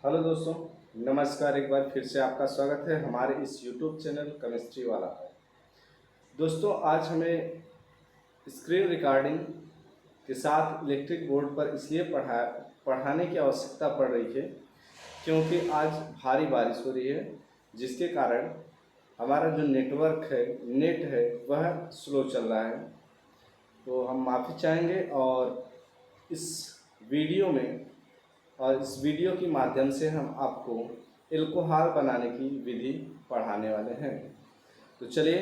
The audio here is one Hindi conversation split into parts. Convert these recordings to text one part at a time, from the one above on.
हेलो दोस्तों, नमस्कार। एक बार फिर से आपका स्वागत है हमारे इस यूट्यूब चैनल केमिस्ट्री वाला पर। दोस्तों, आज हमें स्क्रीन रिकॉर्डिंग के साथ इलेक्ट्रिक बोर्ड पर इसलिए पढ़ाने की आवश्यकता पड़ रही है क्योंकि आज भारी बारिश हो रही है, जिसके कारण हमारा जो नेटवर्क है, नेट है, वह स्लो चल रहा है। तो हम माफ़ी चाहेंगे और इस वीडियो में इस वीडियो के माध्यम से हम आपको एल्कोहल बनाने की विधि पढ़ाने वाले हैं। तो चलिए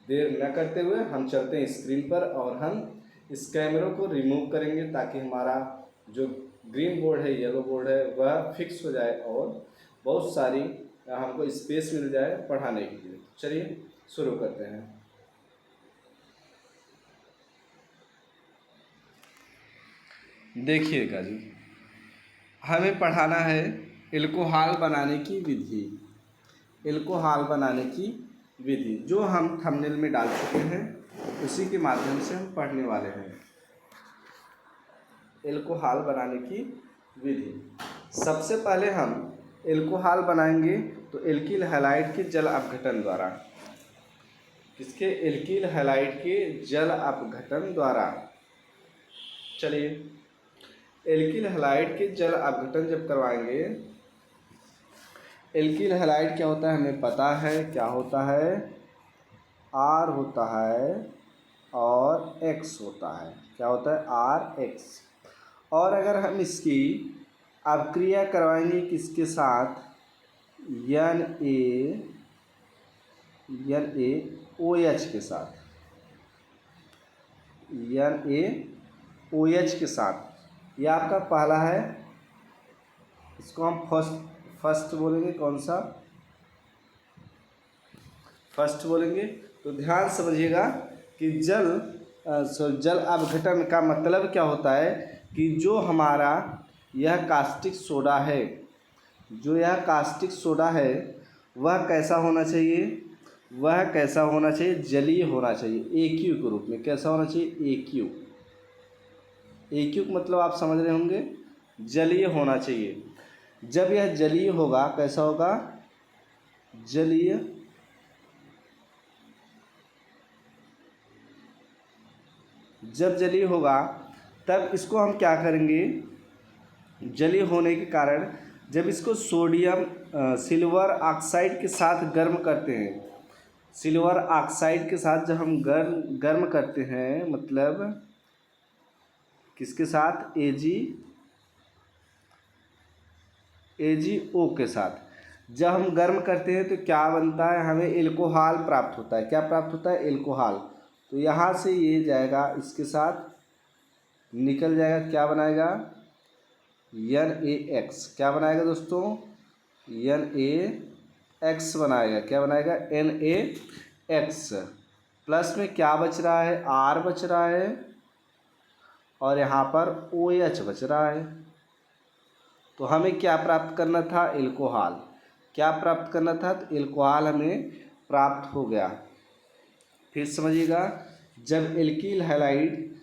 देर न करते हुए हम चलते हैं स्क्रीन पर और हम इस कैमरे को रिमूव करेंगे ताकि हमारा जो ग्रीन बोर्ड है, येलो बोर्ड है, वह फिक्स हो जाए और बहुत सारी हमको स्पेस मिल जाए पढ़ाने के लिए। चलिए शुरू करते हैं। देखिएगा जी, हमें पढ़ाना है एल्कोहल बनाने की विधि। एल्कोहल बनाने की विधि जो हम थंबनेल में डाल चुके हैं, उसी के माध्यम से हम पढ़ने वाले हैं। एल्कोहल बनाने की विधि। सबसे पहले हम एल्कोहल बनाएंगे तो एल्किल हैलाइड के जल अपघटन द्वारा। किसके? एल्किल हैलाइड के जल अपघटन द्वारा। चलिए, एल्किल हैलाइड के जल अपघटन जब करवाएंगे, एल्किल हैलाइड क्या होता है हमें पता है। क्या होता है? R होता है और X होता है। क्या होता है? R X। और अगर हम इसकी अपक्रिया करवाएंगे किसके साथ? NaOH के साथ। NaOH के साथ। यह आपका पहला है। इसको हम फर्स्ट बोलेंगे। कौन सा? फर्स्ट बोलेंगे। तो ध्यान समझिएगा कि जल अपघटन का मतलब क्या होता है कि जो हमारा यह कास्टिक सोडा है, वह कैसा होना चाहिए? वह कैसा होना चाहिए? जलीय होना चाहिए। AQ के रूप में। कैसा होना चाहिए? AQ मतलब आप समझ रहे होंगे, जलीय होना चाहिए। जब यह जलीय होगा, कैसा होगा? जलीय। जब जलीय होगा तब इसको हम क्या करेंगे? जलीय होने के कारण जब इसको सोडियम सिल्वर ऑक्साइड के साथ गर्म करते हैं, सिल्वर ऑक्साइड के साथ जब हम गर्म करते हैं, मतलब किसके साथ? AgO के साथ जब हम गर्म करते हैं तो क्या बनता है? हमें एल्कोहल प्राप्त होता है। क्या प्राप्त होता है? एल्कोहल। तो यहाँ से ये जाएगा, इसके साथ निकल जाएगा। क्या बनाएगा? NaX। क्या बनाएगा दोस्तों? NaX बनाएगा। क्या बनाएगा? NaX। प्लस में क्या बच रहा है? R बच रहा है और यहाँ पर OH बच रहा है। तो हमें क्या प्राप्त करना था? एल्कोहल। क्या प्राप्त करना था? तो एल्कोहल हमें प्राप्त हो गया। फिर समझिएगा, जब एल्किल हैलाइड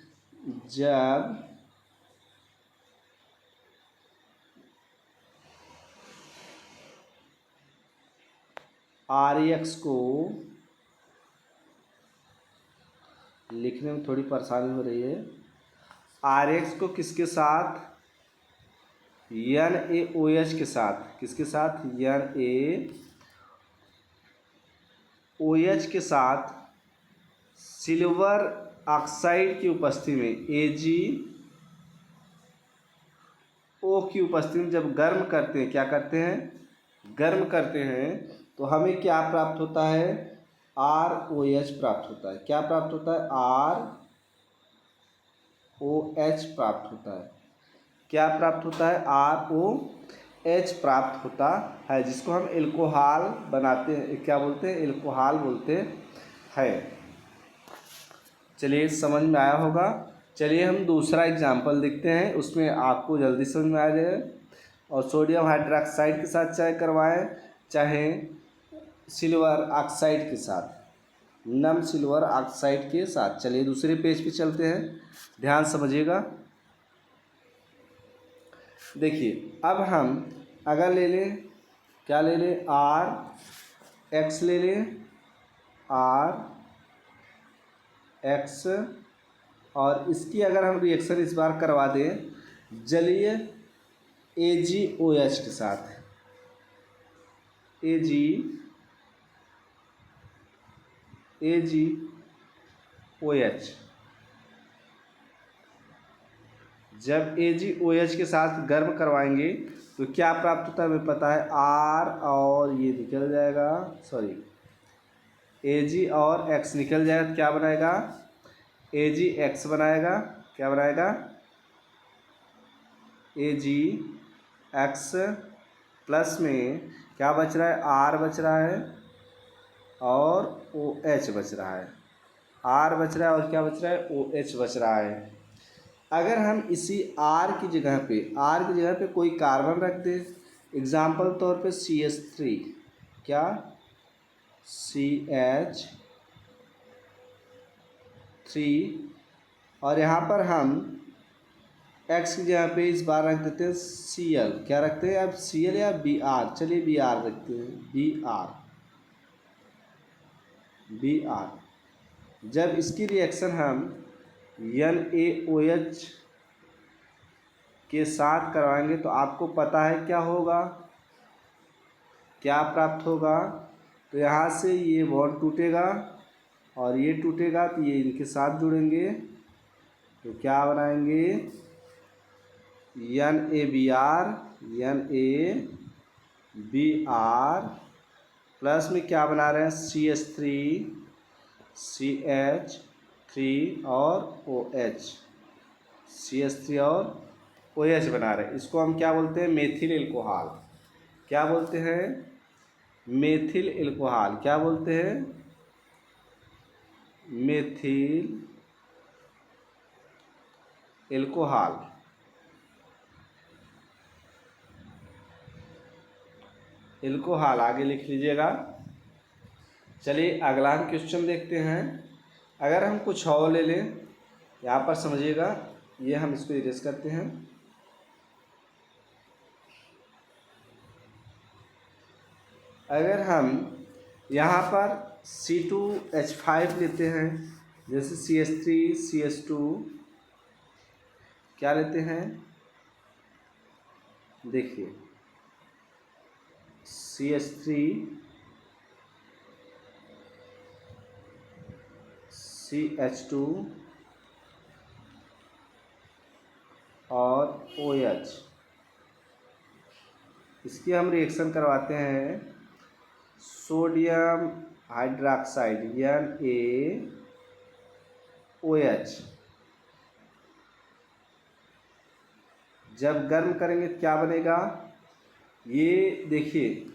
RX को लिखने में थोड़ी परेशानी हो रही है। RX को किसके साथ? NaOH के साथ। किसके साथ? NaOH के साथ सिल्वर ऑक्साइड की उपस्थिति में, AgO की उपस्थिति में जब गर्म करते हैं, क्या करते हैं? गर्म करते हैं तो हमें क्या प्राप्त होता है? ROH प्राप्त होता है। क्या प्राप्त होता है? ROH प्राप्त होता है। क्या प्राप्त होता है? ROH प्राप्त होता है, जिसको हम एल्कोहल बनाते हैं। क्या बोलते हैं? एल्कोहल बोलते हैं। चलिए, समझ में आया होगा। चलिए हम दूसरा एग्जाम्पल देखते हैं, उसमें आपको जल्दी समझ में आ जाएगा। और सोडियम हाइड्रोक्साइड के साथ चाहे करवाएं, चाहे सिल्वर ऑक्साइड के साथ, नम सिल्वर ऑक्साइड के साथ। चलिए दूसरे पेज पे चलते हैं, ध्यान समझिएगा। देखिए, अब हम अगर ले लें, क्या ले लें, आर एक्स ले लें, आर एक्स, और इसकी अगर हम रिएक्शन इस बार करवा दें जलीय AgOH के साथ, AgOH, जब AgOH के साथ गर्म करवाएंगे तो क्या प्राप्त होता है हमें पता है, R और ये निकल जाएगा, सॉरी Ag और X निकल जाएगा तो क्या बनाएगा, AgX बनाएगा, क्या बनाएगा, AgX, प्लस में क्या बच रहा है, R बच रहा है और OH बच रहा है, R बच रहा है और क्या बच रहा है, OH बच रहा है। अगर हम इसी R की जगह पे कोई कार्बन रख दें, एग्जाम्पल तौर पे CH3, क्या, CH3, और यहाँ पर हम X की जगह पे इस बार रख देते हैं Cl, क्या रखते हैं अब, Cl या Br, चलिए Br रखते हैं, Br। जब इसकी रिएक्शन हम NaOH के साथ करवाएंगे तो आपको पता है क्या होगा, क्या प्राप्त होगा, तो यहाँ से ये बॉन्ड टूटेगा और ये टूटेगा तो ये इनके साथ जुड़ेंगे तो क्या बनाएंगे, NaBr, प्लस में क्या बना रहे हैं, CH3 और OH, CH3 और OH बना रहे हैं। इसको हम क्या बोलते हैं, मेथिल एल्कोहल। क्या बोलते हैं, मेथिल एल्कोहल। क्या बोलते हैं, मेथिल एल्कोहल। एल्कोहल आगे लिख लीजिएगा। चलिए अगला हम क्वेश्चन देखते हैं। अगर हम कुछ और ले लें, यहाँ पर समझिएगा, ये हम इसको इरेज करते हैं। अगर हम यहाँ पर C2H5 लेते हैं, जैसे CH3 CH2, क्या लेते हैं, देखिए CH3 CH2 और OH, इसकी हम रिएक्शन करवाते हैं सोडियम हाइड्रोक्साइड NaOH। जब गर्म करेंगे क्या बनेगा, ये देखिए,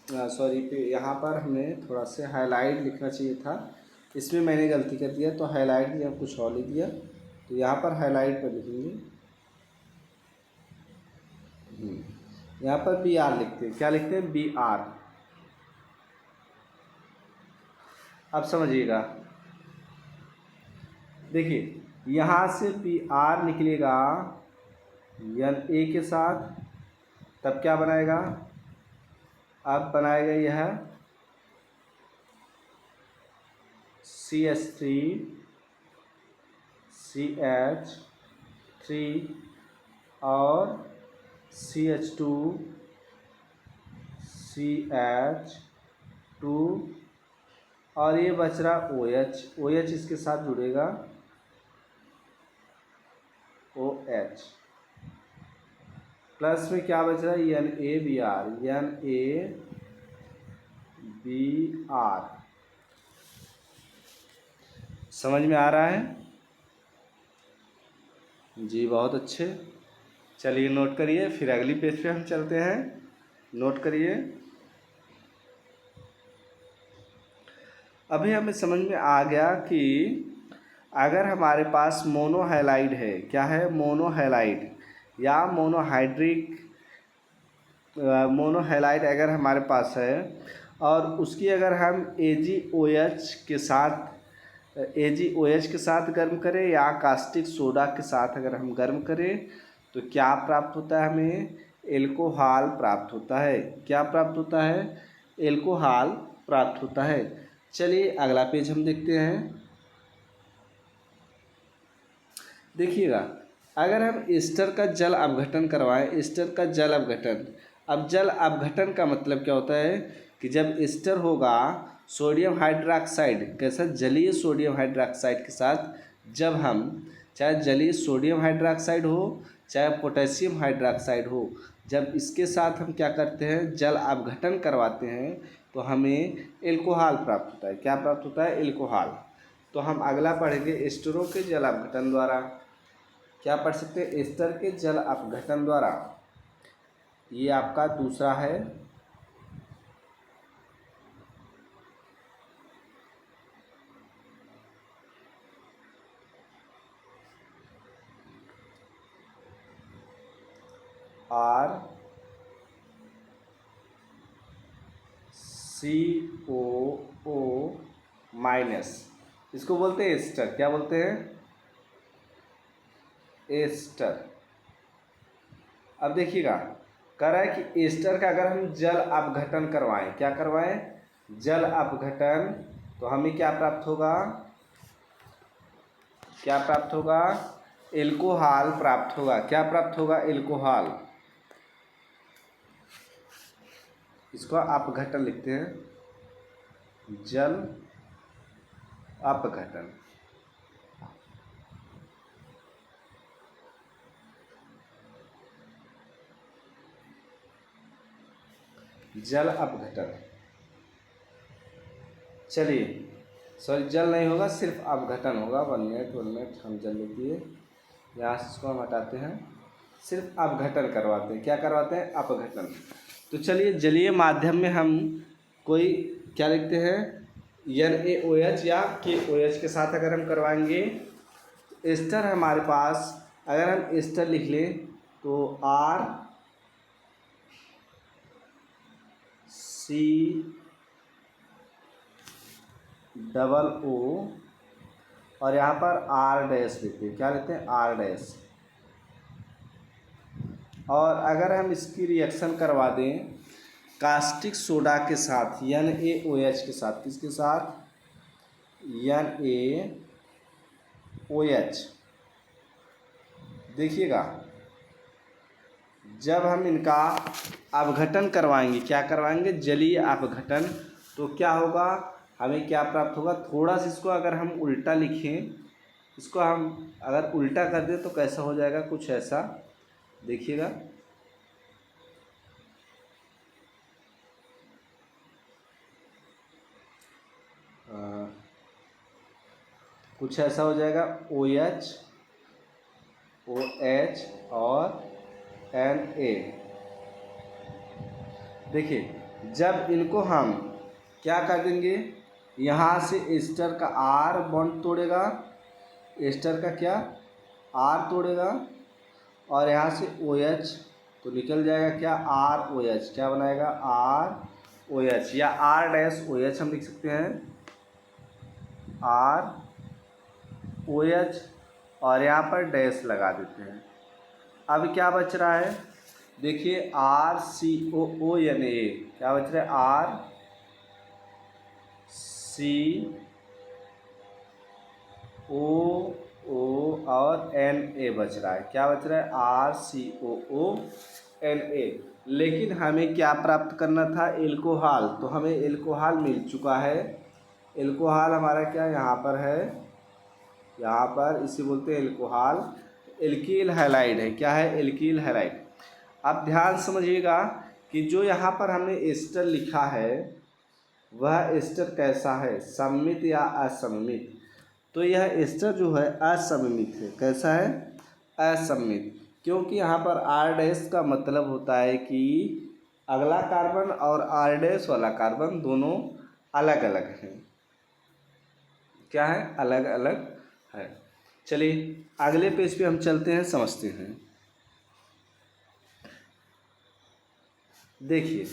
सॉरी यहाँ पर हमें थोड़ा से हाईलाइट लिखना चाहिए था, इसमें मैंने गलती कर दिया, तो हाईलाइट दिया कुछ और लिख दिया, तो यहाँ पर हाईलाइट पर लिखेंगे, यहाँ पर Br लिखते हैं। क्या लिखते हैं, Br। अब समझिएगा, देखिए यहाँ से Br निकलेगा Na के साथ, तब क्या बनाएगा, अब बनाएगा यह CH3 CH3 और CH2 CH2 और ये बच रहा OH इसके साथ जुड़ेगा OH, प्लस में क्या बच रहा है, NaBr। समझ में आ रहा है जी, बहुत अच्छे। चलिए नोट करिए, फिर अगली पेज पे हम चलते हैं। नोट करिए। अभी हमें समझ में आ गया कि अगर हमारे पास मोनोहैलाइड है, क्या है, मोनोहैलाइड या मोनोहैलाइड अगर हमारे पास है और उसकी अगर हम AgOH के साथ गर्म करें या कास्टिक सोडा के साथ अगर हम गर्म करें तो क्या प्राप्त होता है हमें, एल्कोहल प्राप्त होता है। क्या प्राप्त होता है? एल्कोहल प्राप्त होता है। चलिए अगला पेज हम देखते हैं। देखिएगा, अगर हम एस्टर का जल अपघटन करवाएं, एस्टर का जल अपघटन, अब जल अपघटन का मतलब क्या होता है कि जब एस्टर होगा सोडियम हाइड्रोक्साइड, कैसा, जलीय सोडियम हाइड्रोक्साइड के साथ, जब हम, चाहे जलीय सोडियम हाइड्रोक्साइड हो चाहे पोटेशियम हाइड्रोक्साइड हो, जब इसके साथ हम क्या करते हैं, जल अपघटन करवाते हैं, तो हमें एल्कोहल प्राप्त होता है। क्या प्राप्त होता है? एल्कोहल। तो हम अगला पढ़ेंगे एस्टरों के जल अपघटन द्वारा। क्या पढ़ सकते हैं? एस्टर के जल अपघटन द्वारा। ये आपका दूसरा है। आर COO माइनस, इसको बोलते हैं एस्टर। क्या बोलते हैं? एस्टर। अब देखिएगा, कह रहा है कि एस्टर का अगर हम जल अपघटन करवाएं, क्या करवाएं? जल अपघटन, तो हमें क्या प्राप्त होगा? क्या प्राप्त होगा? एल्कोहल प्राप्त होगा। क्या प्राप्त होगा? एल्कोहल। इसको अपघटन लिखते हैं, जल अपघटन। जल अपघटन। चलिए, सॉरी, जल नहीं होगा, सिर्फ अपघटन होगा। 1 मिनट हम जल लेती है, यहाँ से इसको हम हटाते हैं, सिर्फ अपघटन करवाते हैं। क्या करवाते हैं? अपघटन। तो चलिए, जलीय माध्यम में हम कोई क्या लिखते हैं, NaOH या KOH के साथ अगर हम करवाएंगे, एस्टर हमारे पास, अगर हम एस्टर लिख लें तो RCOO और यहाँ पर R' लेते हैं। क्या लेते हैं? R'। और अगर हम इसकी रिएक्शन करवा दें कास्टिक सोडा के साथ, NaOH के साथ, किसके साथ? NaOH। देखिएगा, जब हम इनका अपघटन करवाएंगे, क्या करवाएंगे? जलीय अपघटन, तो क्या होगा? हमें क्या प्राप्त होगा? थोड़ा सा इसको अगर हम उल्टा लिखें, इसको हम अगर उल्टा कर दें तो कैसा हो जाएगा? कुछ ऐसा, देखिएगा, कुछ ऐसा हो जाएगा, OH OH और Na। देखिए, जब इनको हम क्या कर देंगे, यहाँ से एस्टर का R बॉन्ड तोड़ेगा, एस्टर का क्या, R तोड़ेगा, और यहाँ से OH तो निकल जाएगा, क्या, ROH। क्या बनाएगा? ROH या R' हम लिख सकते हैं, ROH, और यहाँ पर डैश लगा देते हैं। अब क्या बच रहा है? देखिए, RCOONA, क्या बच रहा है? RCOO और Na बच रहा है। क्या बच रहा है? RCOONA। लेकिन हमें क्या प्राप्त करना था? एल्कोहल। तो हमें एल्कोहल मिल चुका है। एल्कोहल हमारा क्या यहाँ पर है, यहाँ पर इसे बोलते हैं एल्कोहल, एल्कील हैलाइड है। क्या है? एल्कील हैलाइड। अब ध्यान समझिएगा कि जो यहाँ पर हमने एस्टर लिखा है वह एस्टर कैसा है, सममित या असममित? तो यह एस्टर जो है असममित है। कैसा है? असममित। क्योंकि यहाँ पर R' का मतलब होता है कि अगला कार्बन और R' वाला कार्बन दोनों अलग अलग हैं। क्या है? अलग अलग है। चलिए अगले पेज पे हम चलते हैं, समझते हैं। देखिए,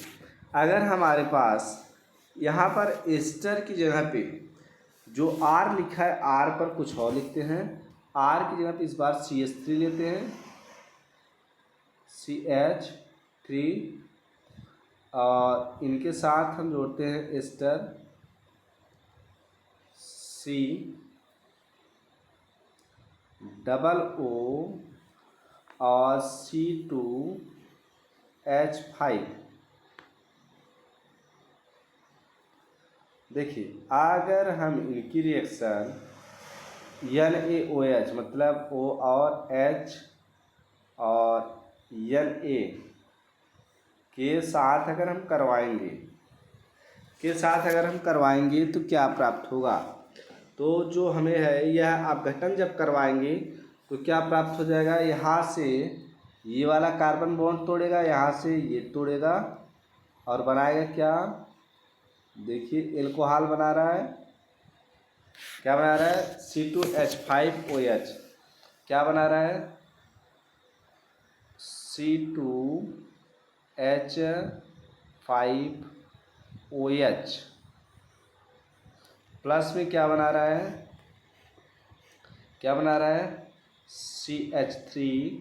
अगर हमारे पास यहाँ पर एस्टर की जगह पे जो R लिखा है, R पर कुछ और लिखते हैं। R की जगह पे इस बार CH3 लेते हैं, CH, 3 और इनके साथ हम जोड़ते हैं एस्टर COO और C2H5। देखिए अगर हम इनकी रिएक्शन NaOH मतलब O और H और Na के साथ अगर हम करवाएंगे तो क्या प्राप्त होगा। तो जो हमें है यह अपघटन जब करवाएंगे तो क्या प्राप्त हो जाएगा, यहाँ से ये वाला कार्बन बॉन्ड तोड़ेगा, यहाँ से ये तोड़ेगा और बनाएगा क्या, देखिए एल्कोहल बना रहा है। क्या बना रहा है, C2H5OH। क्या बना रहा है, C2H5OH। प्लस में क्या बना रहा है, CH3COONA।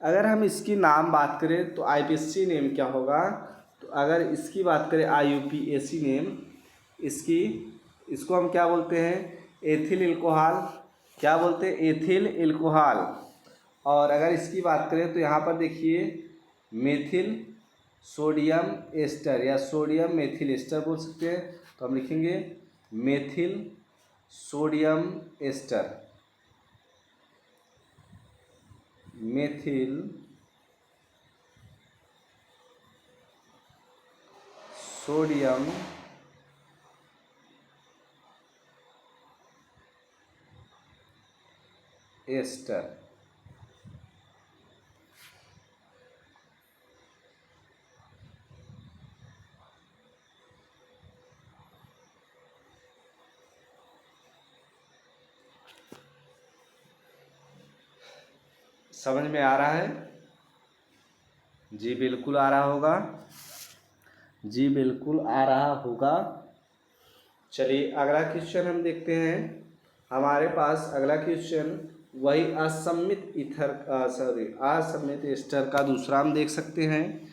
अगर हम इसकी नाम बात करें तो IPSC नेम क्या होगा, तो अगर इसकी बात करें IUPAC नेम, इसको हम क्या बोलते हैं, एथिल एल्कोहल। क्या बोलते हैं, एथिल एल्कोहल। और अगर इसकी बात करें तो यहाँ पर देखिए मेथिल सोडियम एस्टर या सोडियम मेथिल एस्टर बोल सकते हैं। तो हम लिखेंगे methyl sodium ester, methyl sodium ester. समझ में आ रहा है, जी बिल्कुल आ रहा होगा, जी बिल्कुल आ रहा होगा। चलिए अगला क्वेश्चन हम देखते हैं। हमारे पास अगला क्वेश्चन वही असम्मित एस्टर का दूसरा हम देख सकते हैं।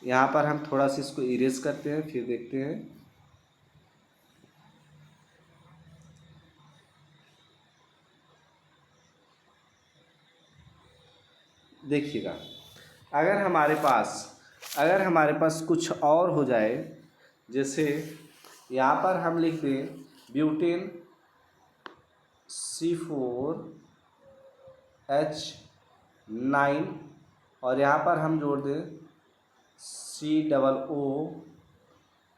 यहाँ पर हम थोड़ा सा इसको इरेज करते हैं फिर देखते हैं। देखिएगा अगर हमारे पास कुछ और हो जाए, जैसे यहाँ पर हम लिख दें ब्यूटेन C4H9 और यहाँ पर हम जोड़ दें COO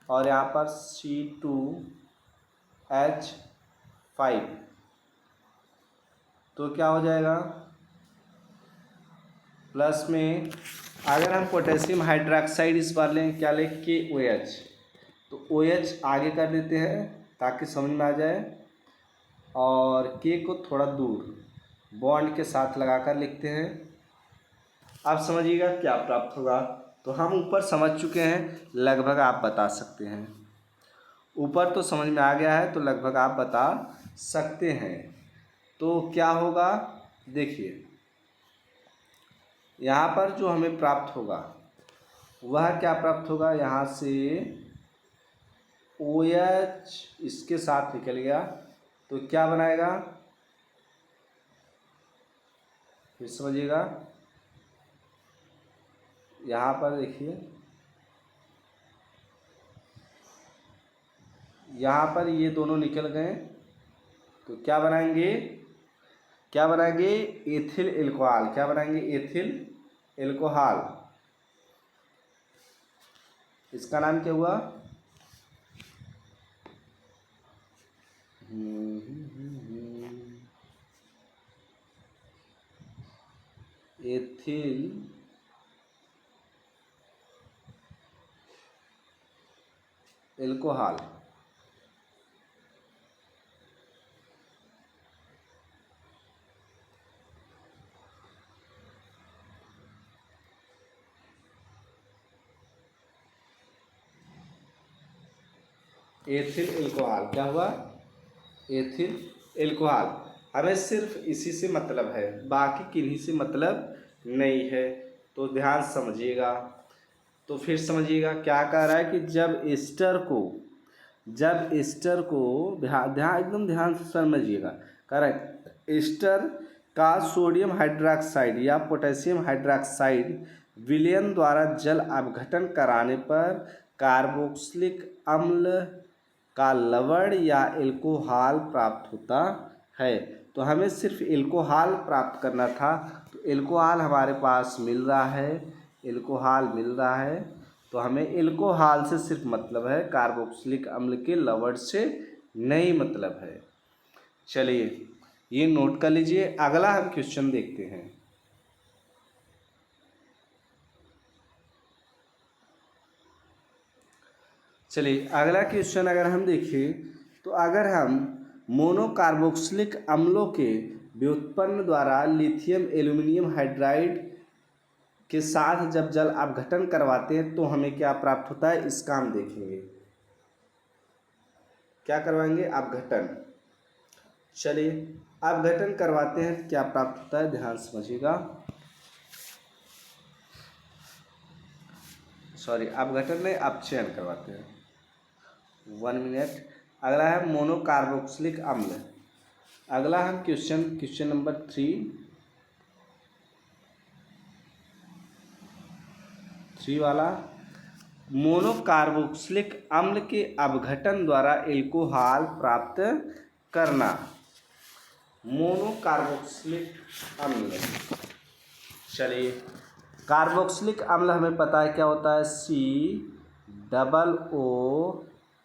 और यहाँ पर C2H5, तो क्या हो जाएगा, प्लस में अगर हम पोटेशियम हाइड्रोक्साइड इस बार लें, क्या लें, KOH, तो OH आगे कर देते हैं ताकि समझ में आ जाए और K को थोड़ा दूर बॉन्ड के साथ लगाकर लिखते हैं। अब समझिएगा क्या प्राप्त होगा। तो हम ऊपर समझ चुके हैं, लगभग आप बता सकते हैं। ऊपर तो समझ में आ गया है तो लगभग आप बता सकते हैं। तो क्या होगा, देखिए यहाँ पर जो हमें प्राप्त होगा वह क्या प्राप्त होगा, यहाँ से OH इसके साथ निकल गया तो क्या बनाएगा, फिर समझिएगा। यहाँ पर देखिए यहाँ पर ये दोनों निकल गए तो क्या बनाएंगे, एथिल एल्कोहल। क्या बनाएंगे, एथिल एल्कोहल। इसका नाम क्या हुआ, एथिल एल्कोहल। Ethyl alcohol. क्या हुआ? Ethyl alcohol. हमें सिर्फ इसी से मतलब है, बाकी किन्हीं से मतलब नहीं है। तो ध्यान समझिएगा। तो फिर समझिएगा क्या कह रहा है कि जब एस्टर को ध्यान ध्यान एकदम ध्यान से समझिएगा। कह रहा है एस्टर का सोडियम हाइड्रोक्साइड या पोटेशियम हाइड्रोक्साइड विलयन द्वारा जल अपघटन कराने पर कार्बोक्सिलिक अम्ल का लवण या एल्कोहल प्राप्त होता है। तो हमें सिर्फ एल्कोहल प्राप्त करना था। तो एल्कोहल हमारे पास मिल रहा है, एल्कोहल मिल रहा है। तो हमें एल्कोहल से सिर्फ मतलब है, कार्बोक्सिलिक अम्ल के लवण से नहीं मतलब है। चलिए ये नोट कर लीजिए। अगला हम क्वेश्चन देखते हैं। चलिए अगला क्वेश्चन अगर हम देखें तो अगर हम मोनोकार्बोक्सिलिक अम्लों के व्युत्पन्न द्वारा लिथियम एल्यूमिनियम हाइड्राइड के साथ जब जल अपघटन करवाते हैं तो हमें क्या प्राप्त होता है, इसका हम देखेंगे। क्या करवाएंगे? अपघटन। चलिए अपघटन करवाते हैं, क्या प्राप्त होता है, ध्यान समझिएगा। सॉरी, अपघटन नहीं, अपचयन करवाते हैं। 1 मिनट। अगला है मोनोकार्बोक्सिलिक अम्ल। अगला हम क्वेश्चन नंबर 3 वाला, मोनोकार्बोक्सिलिक अम्ल के अपघटन द्वारा एल्कोहल प्राप्त करना। मोनोकार्बोक्सिलिक अम्ल। चलिए कार्बोक्सिलिक अम्ल हमें पता है क्या होता है,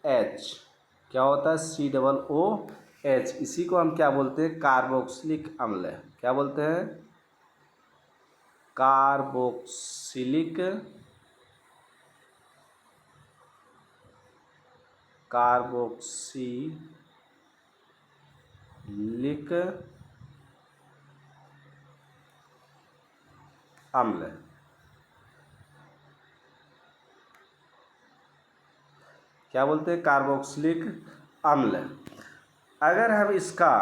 COOH। क्या होता है? COOH। इसी को हम क्या बोलते हैं, कार्बोक्सिलिक अम्ल। क्या बोलते हैं? कार्बोक्सिलिक अम्ल। क्या बोलते हैं? कार्बोक्सिलिक अम्ल। अगर हम इसका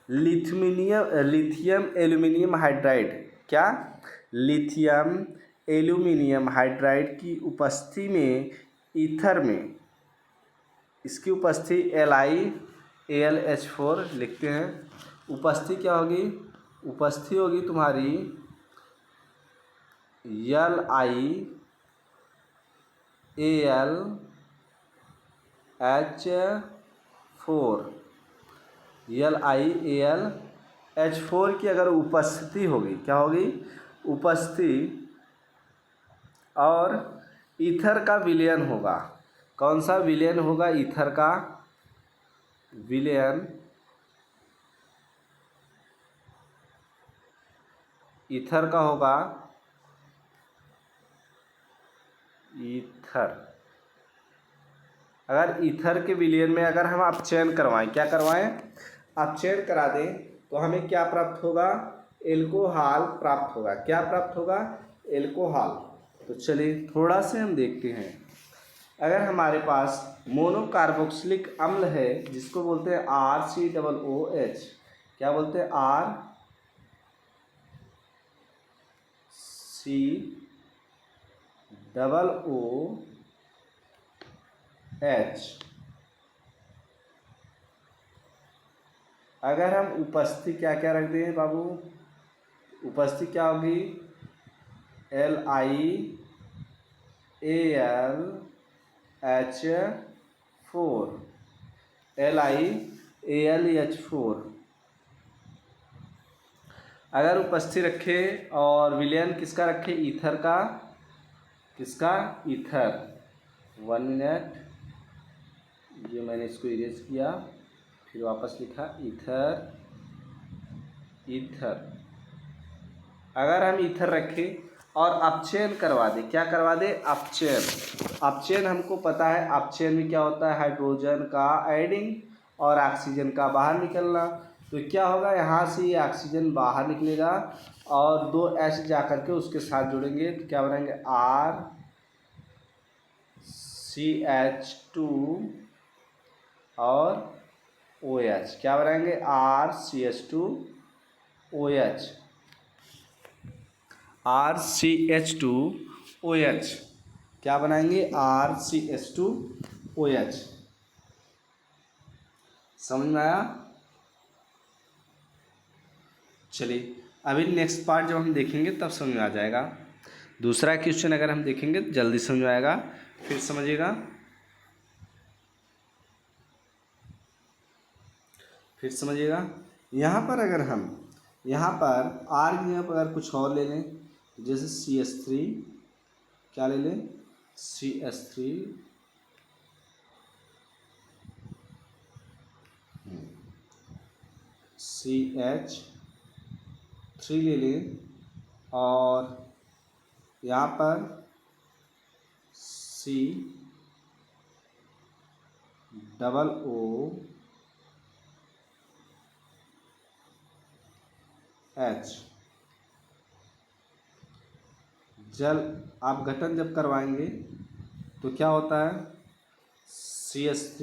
लिथियम एल्यूमिनियम हाइड्राइड, क्या लिथियम एल्यूमिनियम हाइड्राइड की उपस्थिति में ईथर में इसकी उपस्थिति LiAlH4 लिखते हैं। उपस्थिति क्या होगी? उपस्थिति होगी तुम्हारी LiAlH4 की अगर उपस्थिति होगी, क्या होगी? उपस्थिति, और ईथर का विलयन होगा। कौन सा विलयन होगा? ईथर का विलयन। ईथर का होगा, ईथर। अगर ईथर के विलयन में अगर हम अपचयन करवाएं, क्या करवाएं? अपचयन करा दें तो हमें क्या प्राप्त होगा? एल्कोहल प्राप्त होगा। क्या प्राप्त होगा? एल्कोहल। तो चलिए थोड़ा से हम देखते हैं। अगर हमारे पास मोनोकार्बोक्सिलिक अम्ल है जिसको बोलते हैं RCOOH। क्या बोलते हैं? RCOOH। अगर हम उपस्थिति क्या क्या रख दें बाबू? उपस्थिति क्या होगी? LiAlH4। अगर उपस्थिति रखे और विलयन किसका रखे? ईथर का। किसका? ईथर। 1 मिनट, ये मैंने इसको इरेज किया, फिर वापस लिखा ईथर। अगर हम ईथर रखें और अपचयन करवा दें, क्या करवा दें? अपचयन। अपचयन हमको पता है, अपचयन में क्या होता है? हाइड्रोजन का एडिंग और ऑक्सीजन का बाहर निकलना। तो क्या होगा? यहाँ से ये ऑक्सीजन बाहर निकलेगा और 2 H जा करके उसके साथ जुड़ेंगे, तो क्या बनाएंगे? RCH2 और OH क्या बनाएंगे, RCH2OH, RCH2OH क्या बनाएंगे, RCH2OH। समझ में आया? चलिए अभी नेक्स्ट पार्ट जब हम देखेंगे तब समझ में आ जाएगा। दूसरा क्वेश्चन अगर हम देखेंगे तो जल्दी समझ में आएगा, फिर समझिएगा, फिर समझिएगा। यहाँ पर अगर हम यहाँ पर आर की जगह पर अगर कुछ और ले लें, जैसे CH3 क्या ले लें, CH3 CH3 ले लें, और यहाँ पर COOH, जल अपघटन जब करवाएंगे तो क्या होता है, CH3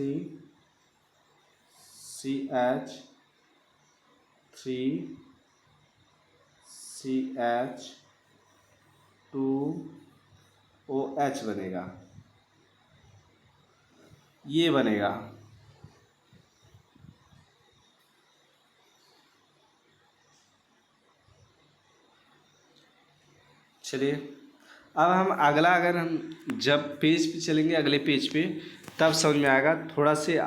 CH3 CH2OH बनेगा, ये बनेगा। चलिए अब हम अगला, अगर हम जब पेज पे चलेंगे अगले पेज पे तब समझ में आएगा। थोड़ा से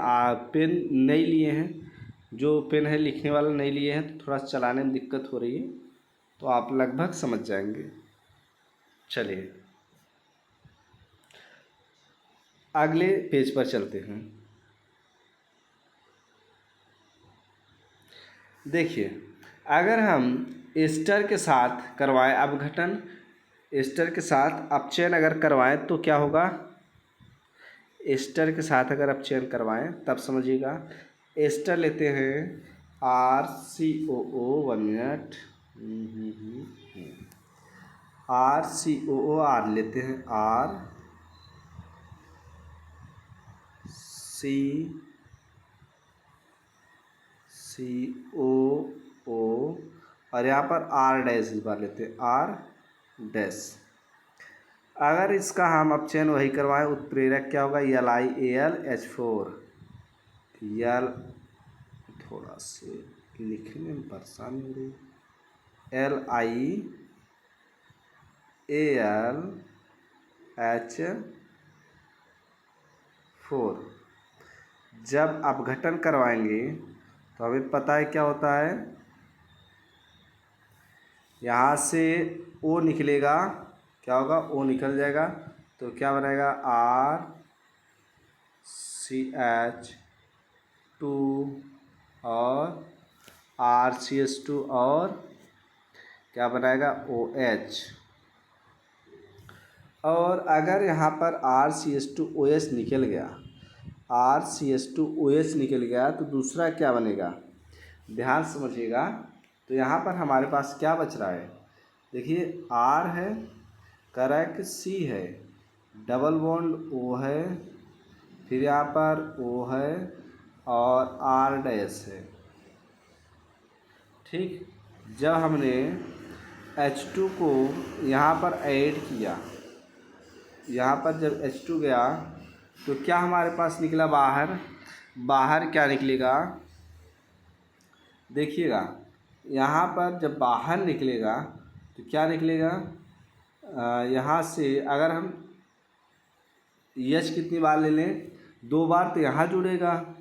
पेन नहीं लिए हैं, जो पेन है लिखने वाला नहीं लिए हैं, तो थोड़ा चलाने में दिक्कत हो रही है, तो आप लगभग समझ जाएंगे। चलिए अगले पेज पर चलते हैं। देखिए अगर हम एस्टर के साथ करवाएं अपघटन, एस्टर के साथ अपचयन अगर करवाएं तो क्या होगा, एस्टर के साथ अगर अपचयन करवाएं तब समझिएगा। एस्टर लेते हैं RCOO, 1 मिनट, RCOOR लेते हैं, RCCOO, और यहाँ पर R डैश इस बार लेते हैं, R डैश। अगर इसका हम अपचयन वही करवाएं, उत्प्रेरक क्या होगा, LiAlH4, यल थोड़ा से लिखने में परेशानी हो रही, LiAlH4 जब अपघटन करवाएंगे तो हमें पता है क्या होता है, यहाँ से O निकलेगा, क्या होगा, O निकल जाएगा, तो क्या बनेगा, RCH2 और RCH2 और क्या बनाएगा, OH। और अगर यहाँ पर RCH2OH निकल गया, RCH2OH निकल गया तो दूसरा क्या बनेगा, ध्यान समझिएगा। तो यहाँ पर हमारे पास क्या बच रहा है, देखिए R है, करैक C है, डबल बॉन्ड O है, फिर यहाँ पर O है और R डैश है। ठीक, जब हमने H2 को यहाँ पर ऐड किया, यहाँ पर जब H2 गया तो क्या हमारे पास निकला बाहर, बाहर क्या निकलेगा, देखिएगा यहाँ पर जब बाहर निकलेगा तो क्या निकलेगा, यहाँ से अगर हम H कितनी बार ले लें, 2 बार, तो यहाँ जुड़ेगा,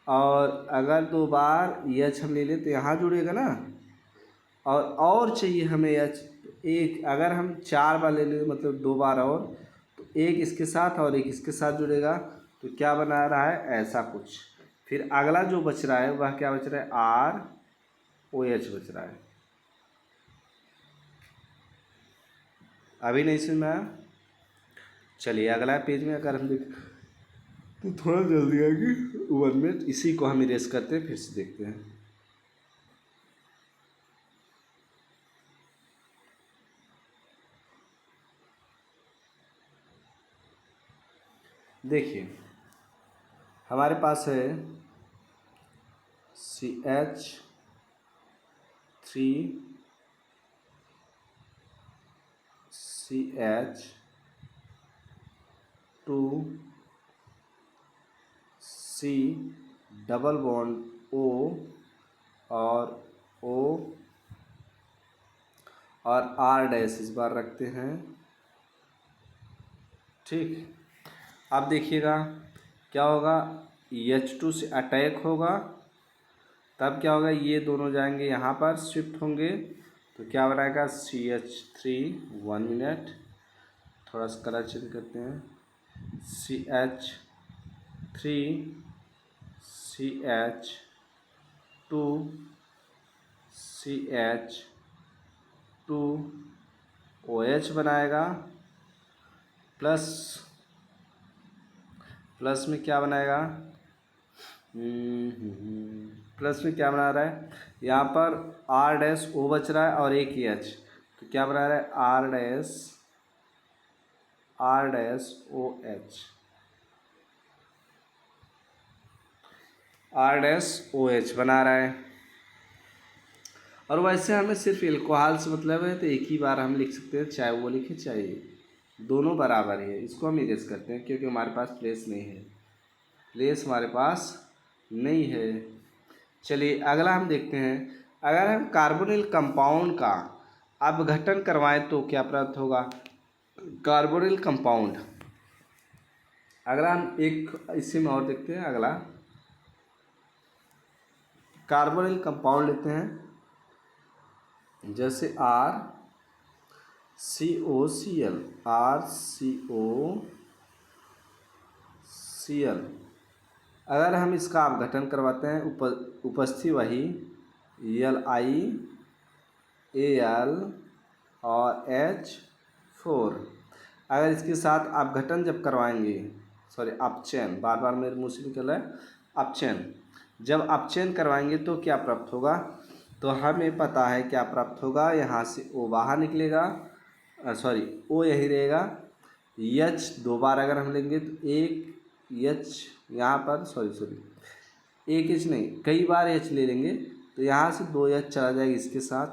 और अगर 2 बार H हम ले लें तो यहाँ जुड़ेगा ना, और चाहिए हमें H, एक अगर हम 4 बार ले लें मतलब 2 बार, और तो एक इसके साथ और एक इसके साथ जुड़ेगा, तो क्या बना रहा है, ऐसा कुछ। फिर अगला जो बच रहा है वह क्या बच रहा है, ROH बच रहा है। अभी नहीं समझ में आया? चलिए अगला पेज में अगर हम देख तो थोड़ा जल्दी आएगी, 1 मिनट, इसी को हम इरेज करते हैं, फिर से देखते हैं। देखिए हमारे पास है CH3 CH2 C double bond O और O और R डैश इस बार रखते हैं। ठीक, अब देखिएगा क्या होगा, H2 से अटैक होगा, तब क्या होगा, ये दोनों जाएंगे यहाँ पर शिफ्ट होंगे, तो क्या बनाएगा CH3, 1 मिनट, थोड़ा सा कलर चेंज करते हैं, CH3 CH2 CH2 OH बनाएगा, प्लस में क्या बनाएगा, प्लस में क्या बना रहा है, यहाँ पर R डैश O बच रहा है और एक H, तो क्या बना रहा है R dash OH, R dash OH बना रहा है। और वैसे हमें सिर्फ एल्कोहल से मतलब है, तो एक ही बार हम लिख सकते हैं, चाहे वो लिखे चाहे ये, दोनों बराबर है। इसको हम इरेज करते हैं क्योंकि हमारे पास प्लेस नहीं है, प्लेस हमारे पास नहीं है। चलिए अगला हम देखते हैं, अगर हम कार्बोनिल कंपाउंड का अपघटन करवाएं तो क्या प्राप्त होगा। कार्बोनिल कंपाउंड, अगला हम एक इसी में और देखते हैं, अगला कार्बोनिल कंपाउंड लेते हैं, जैसे RCOCl, अगर हम इसका अपघटन करवाते हैं, उपस्थिति वही LiAl और H4, अगर इसके साथ अपघटन जब करवाएंगे, अपचयन, बार बार मेरे मुँह से निकल रहा है, अपचयन, जब अपचयन करवाएंगे तो क्या प्राप्त होगा, तो हमें पता है क्या प्राप्त होगा, यहाँ से O बाहर निकलेगा, O यही रहेगा, H 2 बार अगर हम लेंगे तो एक H यहाँ पर एक H नहीं, कई बार H ले लेंगे तो यहाँ से 2 H चला जाएगा इसके साथ,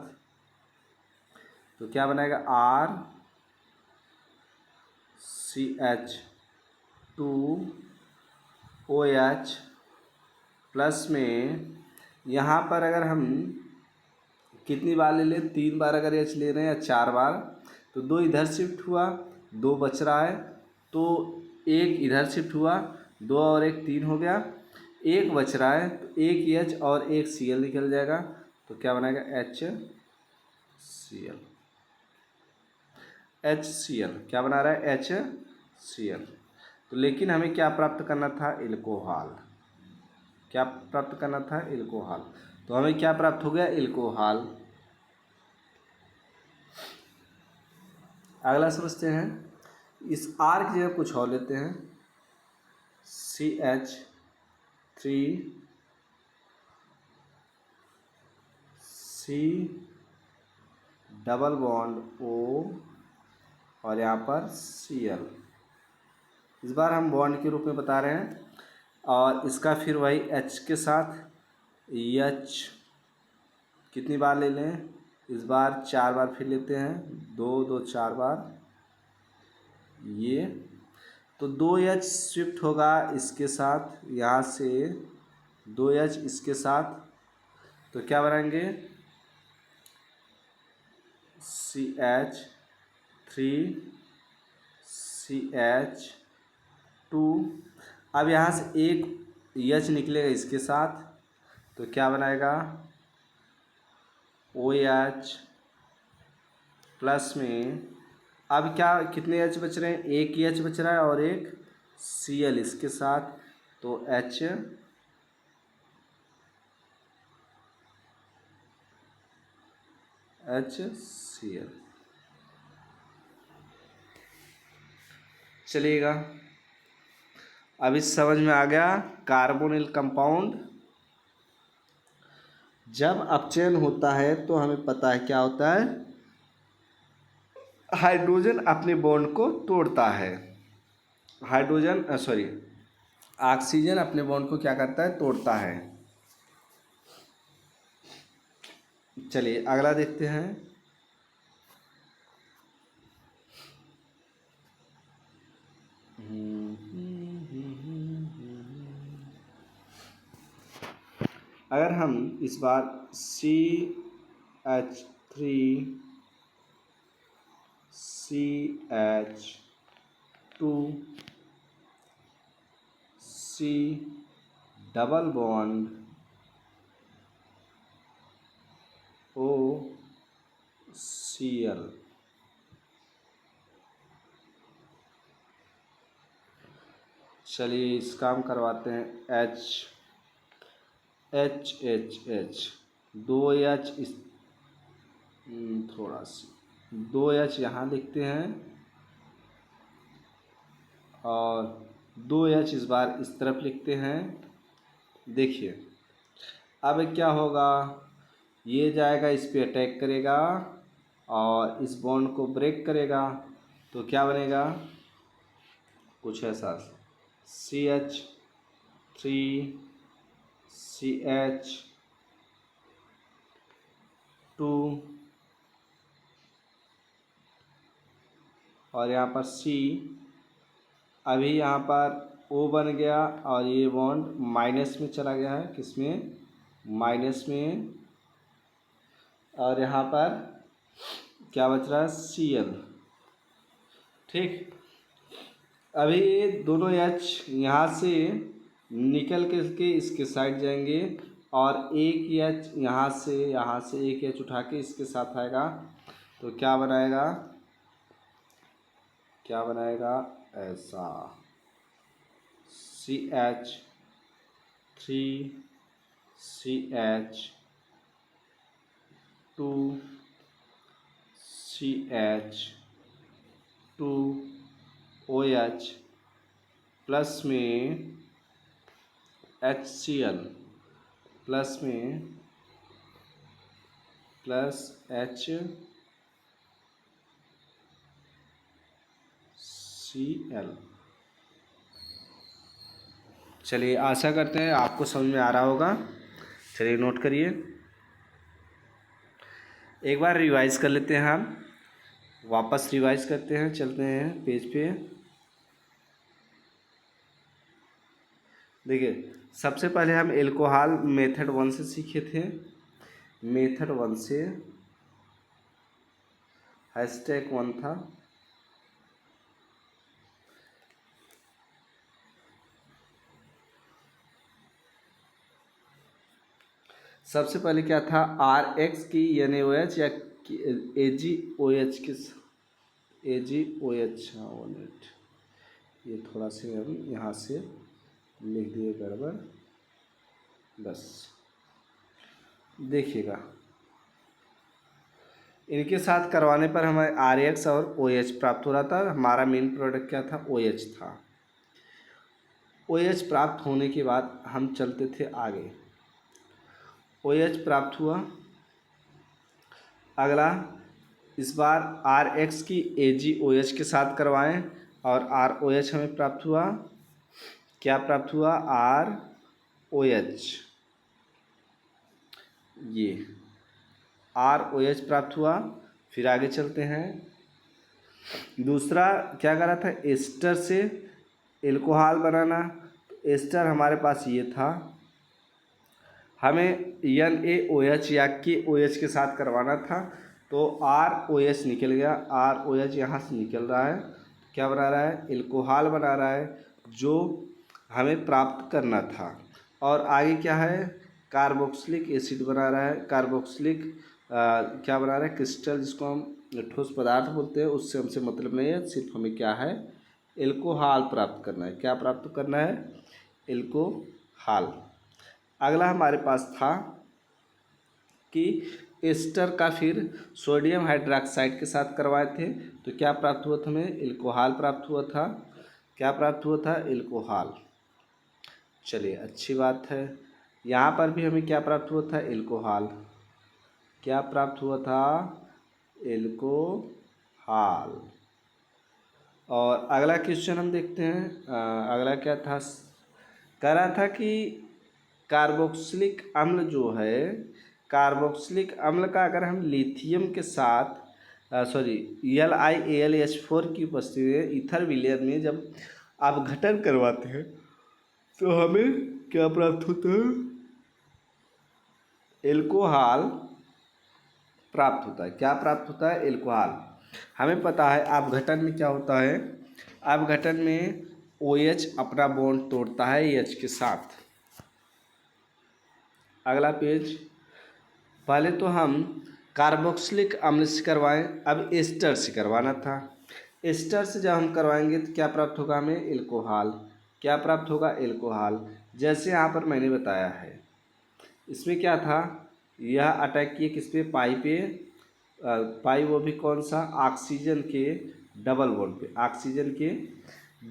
तो क्या बनाएगा RCH2OH, प्लस में यहाँ पर अगर हम कितनी बार ले लें, 3 बार अगर H ले रहे हैं या 4 बार, तो 2 इधर शिफ्ट हुआ, 2 बच रहा है, तो 1 इधर शिफ्ट हुआ, 2 और 1 3 हो गया, 1 बच रहा है, तो 1 H और 1 Cl निकल जाएगा, तो क्या बनाएगा HCl, क्या बना रहा है HCl। तो लेकिन हमें क्या प्राप्त करना था, एल्कोहल, क्या प्राप्त करना था, एल्कोहल, तो हमें क्या प्राप्त हो गया, एल्कोहल। अगला समझते हैं, इस R की जगह कुछ और लेते हैं, CH3 C double bond O और यहाँ पर Cl, इस बार हम बॉन्ड के रूप में बता रहे हैं, और इसका फिर वही H के साथ H कितनी बार ले लें, इस बार 4 बार फिर लेते हैं, 2 2 4 बार, ये तो 2H शिफ्ट होगा इसके साथ, यहाँ से 2H इसके साथ, तो क्या बनाएंगे CH3 CH2, अब यहाँ से एक H निकलेगा इसके साथ, तो क्या बनाएगा OH, प्लस में अब क्या कितने H बच रहे हैं, एक ही H बच रहा है और एक Cl इसके साथ, तो HCl। चलिएगा अब इस समझ में आ गया, कार्बोनिल कंपाउंड जब अपचयन होता है तो हमें पता है क्या होता है, हाइड्रोजन अपने बॉन्ड को तोड़ता है, हाइड्रोजन ऑक्सीजन अपने बॉन्ड को क्या करता है, तोड़ता है। चलिए अगला देखते हैं। अगर हम इस बार CH3CH2 C double bond OCl, चलिए इस काम करवाते हैं। HHH 2H इस थोड़ा सी 2H यहाँ लिखते हैं और 2H इस बार इस तरफ लिखते हैं। देखिए अब क्या होगा, ये जाएगा इस पे अटैक करेगा और इस बॉन्ड को ब्रेक करेगा, तो क्या बनेगा, कुछ ऐसा CH3CH2 और यहाँ पर C, अभी यहाँ पर O बन गया और ये बॉन्ड माइनस में चला गया है, किसमें, माइनस में, और यहाँ पर क्या बच रहा है, Cl। ठीक, अभी ये दोनों H यहाँ से निकल के इसके साइड जाएंगे और एक H यहाँ से एक H उठा के इसके साथ आएगा, तो क्या बनाएगा ऐसा CH3CH2OH प्लस में HCl प्लस HCl। चलिए आशा करते हैं आपको समझ में आ रहा होगा। चलिए नोट करिए, एक बार रिवाइज कर लेते हैं। हम वापस रिवाइज करते हैं, चलते हैं पेज पे। देखिए सबसे पहले हम एल्कोहल मेथड 1 से सीखे थे। मेथड 1 से #1 था। सबसे पहले क्या था, RX की NaOH या AgOH की AgOH, हाँ 1 मिनट, ये थोड़ा से हम यहाँ से लिख दिए गड़बड़, बस देखिएगा। इनके साथ करवाने पर हमें RX और OH प्राप्त हो रहा था। हमारा मेन प्रोडक्ट क्या था, OH था। OH प्राप्त होने के बाद हम चलते थे आगे। OH प्राप्त हुआ, अगला इस बार RX की AgOH के साथ करवाएं और ROH हमें प्राप्त हुआ। क्या प्राप्त हुआ, ROH, ये ROH प्राप्त हुआ। फिर आगे चलते हैं। दूसरा क्या करा था, एस्टर से एल्कोहल बनाना। एस्टर हमारे पास ये था, हमें NaOH या KOH के साथ करवाना था, तो ROH निकल गया। ROH यहाँ से निकल रहा है, क्या बना रहा है, एल्कोहल बना रहा है, जो हमें प्राप्त करना था। और आगे क्या है, कार्बोक्सिलिक एसिड बना रहा है। कार्बोक्सिलिक क्या बना रहा है, क्रिस्टल, जिसको हम ठोस पदार्थ बोलते हैं, उससे हमसे मतलब नहीं है, सिर्फ हमें क्या है, एल्कोहल प्राप्त करना है। क्या प्राप्त करना है, एल्कोहल। अगला हमारे पास था कि एस्टर का फिर सोडियम हाइड्रोक्साइड के साथ करवाए थे, तो क्या प्राप्त हुआ था, हमें एल्कोहल प्राप्त हुआ था। क्या प्राप्त हुआ था, एल्कोहल। चलिए अच्छी बात है। यहाँ पर भी हमें क्या प्राप्त हुआ था, एल्कोहल। क्या प्राप्त हुआ था, एल्कोहल। और अगला क्वेश्चन हम देखते हैं। अगला क्या था, कह रहा था कि कार्बोक्सिलिक अम्ल जो है, कार्बोक्सिलिक अम्ल का अगर हम लिथियम के साथ LiAlH4 की उपस्थिति में ईथर विलयन में जब अपघटन करवाते हैं तो हमें क्या प्राप्त होता है? एल्कोहल प्राप्त होता है। क्या प्राप्त होता है? एल्कोहल। हमें पता है अपघटन में क्या होता है, अपघटन में OH अपना बॉन्ड तोड़ता है H के साथ। अगला पेज, पहले तो हम कार्बोक्सिलिक अम्ल से करवाएं, अब एस्टर से करवाना था। एस्टर से जब हम करवाएंगे तो क्या प्राप्त होगा हमें? एल्कोहल। क्या प्राप्त होगा? एल्कोहल। जैसे यहाँ पर मैंने बताया है, इसमें क्या था, यह अटैक किए किस पे? पाई पे। पाई वो भी कौन सा? ऑक्सीजन के डबल बॉन्ड पे। ऑक्सीजन के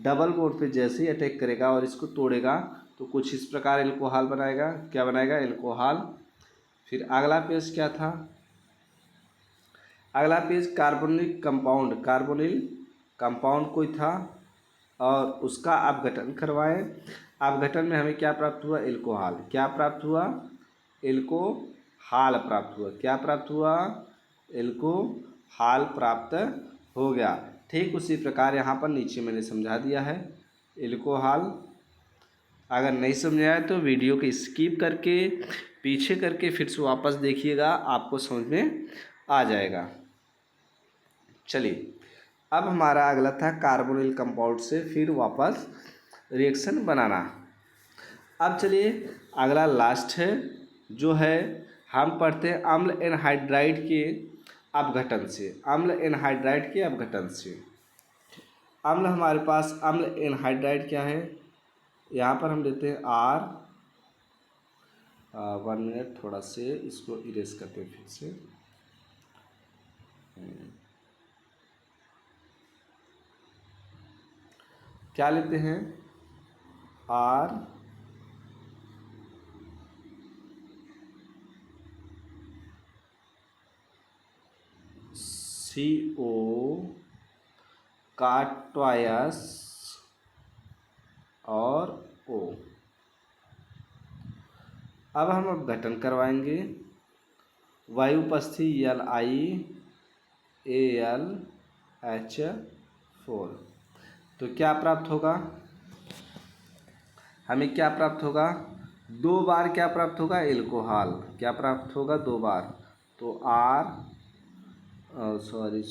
डबल बॉन्ड पे जैसे ही अटैक करेगा और इसको तोड़ेगा तो कुछ इस प्रकार एल्कोहल बनाएगा। क्या बनाएगा? एल्कोहल। फिर अगला पेज क्या था? अगला page carbonyl compound, carbonyl compound कोई था और उसका अपघटन करवाएं। अपघटन में हमें क्या प्राप्त हुआ? एल्कोहल। क्या प्राप्त हुआ? एल्कोहल प्राप्त हुआ। क्या प्राप्त हुआ? एल्कोहल प्राप्त हो गया। ठीक उसी प्रकार यहाँ पर नीचे मैंने समझा दिया है एल्कोहल। अगर नहीं समझा है तो वीडियो को स्किप करके पीछे करके फिर से वापस देखिएगा, आपको समझ में आ जाएगा। चलिए, अब हमारा अगला था कार्बोनिल कंपाउंड से फिर वापस रिएक्शन बनाना। अब चलिए अगला लास्ट है, जो है हम पढ़ते हैं अम्ल एनहाइड्राइड के अपघटन से। अम्ल एनहाइड्राइड के अपघटन से। अम्ल हमारे पास अम्ल एनहाइड्राइड क्या है? यहाँ पर हम लेते हैं R। 1 मिनट, थोड़ा से इसको इरेज करते हैं फिर से। क्या लेते हैं? R CO का ट्वायस और O। अब हम अपघटन करवाएंगे। वायु उपस्थिति LiAlH4। तो क्या प्राप्त होगा हमें? क्या प्राप्त होगा? 2 बार क्या प्राप्त होगा? एल्कोहल। क्या प्राप्त होगा? 2 बार। तो R, सॉरी,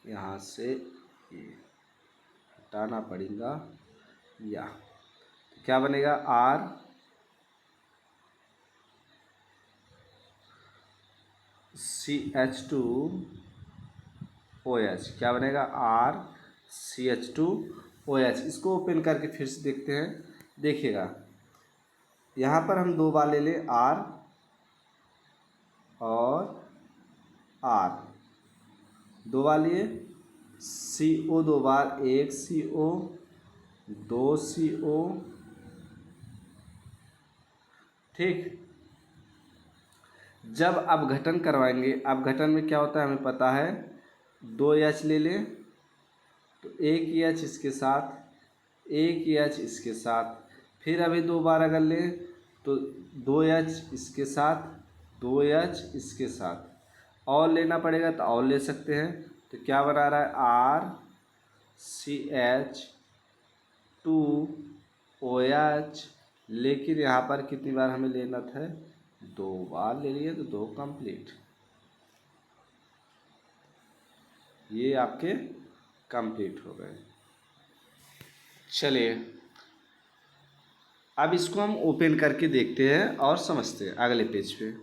यहाँ से ये हटाना पड़ेगा। या क्या बनेगा? R CH2OH। क्या बनेगा? R CH2OH। इसको ओपन करके फिर से देखते हैं। देखिएगा, यहाँ पर हम 2 बार ले लें R और R। 2 बार लिए, CO 2 बार, 1 CO 2 CO। ठीक। जब अपघटन करवाएंगे, अपघटन में क्या होता है हमें पता है। 2 H ले लें तो 1 H इसके साथ, 1 H इसके साथ, फिर अभी 2 बार अगर लें तो 2 H इसके साथ, 2 H इसके साथ, और लेना पड़ेगा तो और ले सकते हैं। तो क्या बना रहा है? RCH2OH। लेकिन यहाँ पर कितनी बार हमें लेना था? 2 बार ले लिए तो 2 कंप्लीट। ये आपके कंप्लीट हो गए। चलिए, अब इसको हम ओपन करके देखते हैं और समझते हैं अगले पेज पे।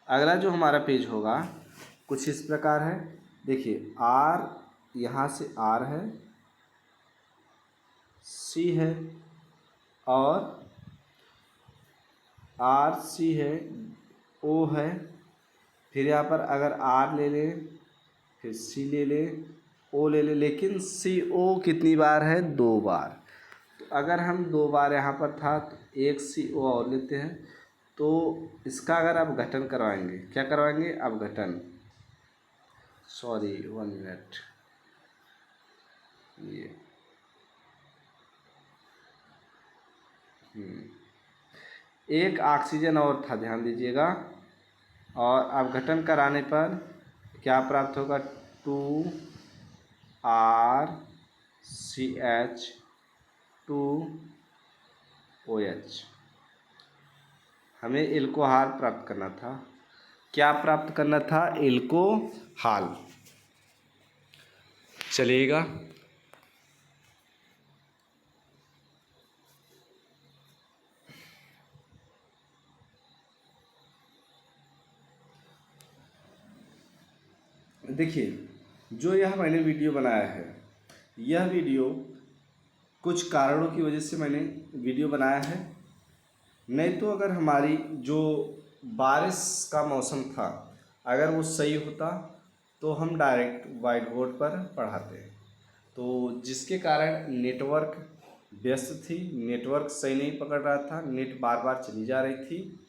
अगला जो हमारा पेज होगा कुछ इस प्रकार है। देखिए, R, यहाँ से R है, C है और RC है, O है। फिर यहाँ पर अगर R ले लें, फिर C ले लें, O ले लें, लेकिन CO कितनी बार है? 2 बार। तो अगर हम 2 बार यहाँ पर था तो 1 CO और लेते हैं। तो इसका अगर आप अपघटन करवाएंगे, क्या करवाएंगे? अपघटन। Sorry, 1 minute. ये एक ऑक्सीजन और था, ध्यान दीजिएगा। और अपघटन कराने पर क्या प्राप्त होगा? 2RCH2OH। हमें एल्कोहल प्राप्त करना था। क्या प्राप्त करना था? एल्कोहल। चलिएगा, देखिए, जो यह मैंने वीडियो बनाया है, यह वीडियो कुछ कारणों की वजह से मैंने वीडियो बनाया है। नहीं तो अगर हमारी जो बारिश का मौसम था, अगर वो सही होता तो हम डायरेक्ट वाइट बोर्ड पर पढ़ाते। तो जिसके कारण नेटवर्क व्यस्त थी, नेटवर्क सही नहीं पकड़ रहा था, नेट बार बार चली जा रही थी।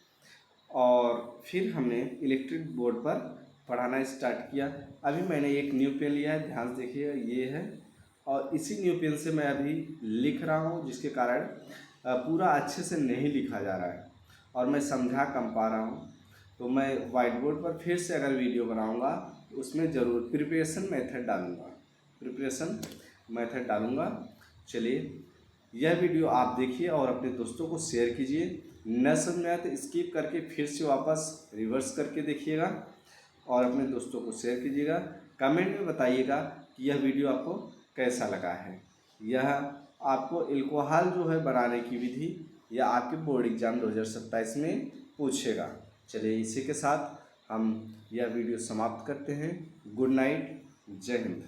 और फिर हमने इलेक्ट्रिक बोर्ड पर पढ़ाना स्टार्ट किया। अभी मैंने एक न्यू पेन लिया है, ध्यान से देखिए, ये है। और इसी न्यू पेन से मैं अभी लिख रहा हूँ, जिसके कारण पूरा अच्छे से नहीं लिखा जा रहा है और मैं समझा कम पा रहा हूँ। तो मैं वाइट बोर्ड पर फिर से अगर वीडियो बनाऊँगा तो उसमें ज़रूर प्रिपरेशन मेथड डालूँगा। चलिए, यह वीडियो आप देखिए और अपने दोस्तों को शेयर कीजिए। न समझ में आए तो स्किप करके फिर से वापस रिवर्स करके देखिएगा और अपने दोस्तों को शेयर कीजिएगा। कमेंट में बताइएगा कि यह वीडियो आपको कैसा लगा है। यह आपको एल्कोहल जो है बनाने की विधि या आपके बोर्ड एग्जाम 2027 में पूछेगा। चलिए, इसी के साथ हम यह वीडियो समाप्त करते हैं। गुड नाइट, जय हिंद।